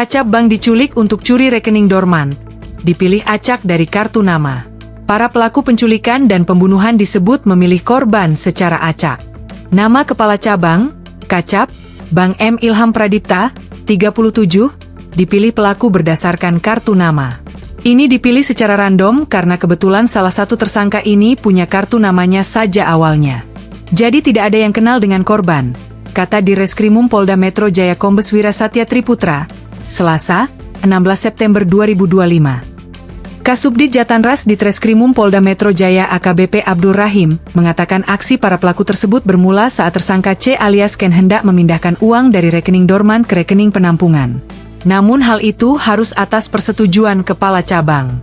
Kacap bank diculik untuk curi rekening dormant. Dipilih acak dari kartu nama. Para pelaku penculikan dan pembunuhan disebut memilih korban secara acak. Nama kepala cabang, Kacap, Bank M. Ilham Pradipta, 37, dipilih pelaku berdasarkan kartu nama. Ini dipilih secara random karena kebetulan salah satu tersangka ini punya kartu namanya saja awalnya. Jadi tidak ada yang kenal dengan korban, kata Direskrimum Polda Metro Jaya Kombes Wirasatya Triputra, Selasa, 16 September 2025. Kasubdit Jatanras Ditreskrimum Polda Metro Jaya AKBP Abdul Rahim mengatakan aksi para pelaku tersebut bermula saat tersangka C alias Ken hendak memindahkan uang dari rekening dorman ke rekening penampungan. Namun hal itu harus atas persetujuan kepala cabang.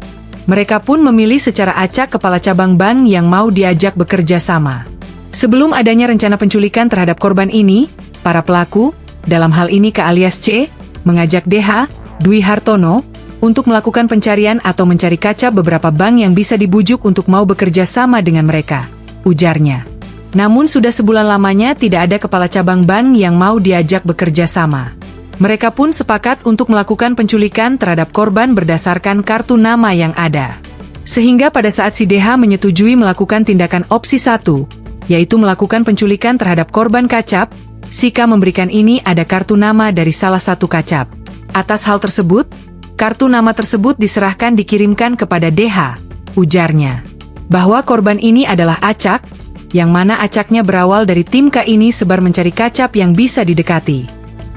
Mereka pun memilih secara acak kepala cabang bank yang mau diajak bekerja sama. Sebelum adanya rencana penculikan terhadap korban ini, para pelaku, dalam hal ini K alias C, mengajak DH, Dwi Hartono, untuk melakukan pencarian atau mencari Kacap beberapa bank yang bisa dibujuk untuk mau bekerja sama dengan mereka, ujarnya. Namun sudah sebulan lamanya tidak ada kepala cabang bank yang mau diajak bekerja sama. Mereka pun sepakat untuk melakukan penculikan terhadap korban berdasarkan kartu nama yang ada. Sehingga pada saat si DH menyetujui melakukan tindakan opsi 1, yaitu melakukan penculikan terhadap korban Kacap, si K memberikan ini ada kartu nama dari salah satu Kacap. Atas hal tersebut, kartu nama tersebut diserahkan dikirimkan kepada DH, ujarnya. Bahwa korban ini adalah acak, yang mana acaknya berawal dari tim K ini sebar mencari Kacap yang bisa didekati.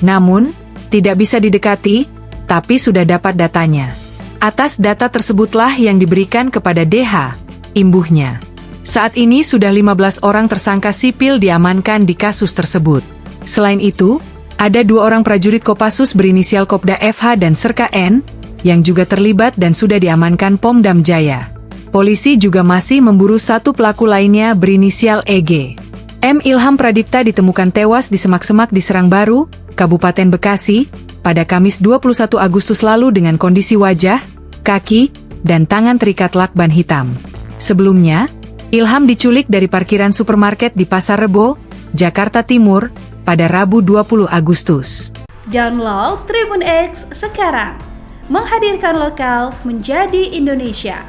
Namun, tidak bisa didekati, tapi sudah dapat datanya. Atas data tersebutlah yang diberikan kepada DH, imbuhnya. Saat ini sudah 15 orang tersangka sipil diamankan di kasus tersebut. Selain itu, ada 2 orang prajurit Kopassus berinisial Kopda FH dan Serka N, yang juga terlibat dan sudah diamankan Pomdam Jaya. Polisi juga masih memburu 1 pelaku lainnya berinisial EG. M. Ilham Pradipta ditemukan tewas di semak-semak di Serangbaru, Kabupaten Bekasi, pada Kamis 21 Agustus lalu dengan kondisi wajah, kaki, dan tangan terikat lakban hitam. Sebelumnya, Ilham diculik dari parkiran supermarket di Pasar Rebo, Jakarta Timur, pada Rabu 20 Agustus. Download Tribun X sekarang, menghadirkan lokal menjadi Indonesia.